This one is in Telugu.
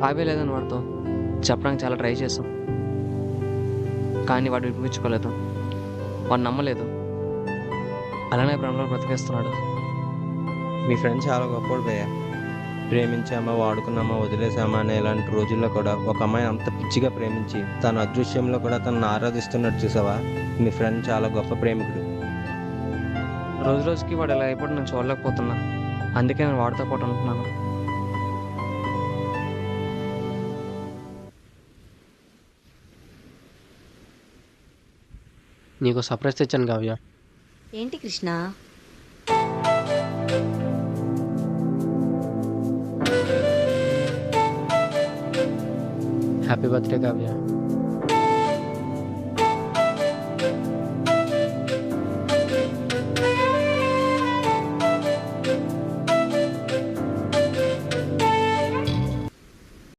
హాబీ లేదని వాడితో చెప్పడానికి చాలా ట్రై చేసాం, కానీ వాడు వినిపించుకోలేదు. వాడు నమ్మలేదు. అలానే భ్రమలో బ్రతికేస్తున్నాడు. మీ ఫ్రెండ్ చాలా గొప్పవాడు భయ్య. ప్రేమించామా, వాడుకున్నామా, వదిలేసామా అనే ఇలాంటి రోజుల్లో కూడా ఒక అమ్మాయిని అంత పిచ్చిగా ప్రేమించి తన అదృశ్యంలో కూడా తనను ఆరాధిస్తున్నట్టు చూసావా? మీ ఫ్రెండ్ చాలా గొప్ప ప్రేమికుడు. రోజు రోజుకి వాడు ఇలా అయిపోయి నేను చూడలేకపోతున్నా. అందుకే నేను వాడితో పాటు ఉంటున్నాను. నీకు సర్ప్రైజ్ తెచ్చాను కావ్య. ఏంటి కృష్ణ? Happy birthday Kavya.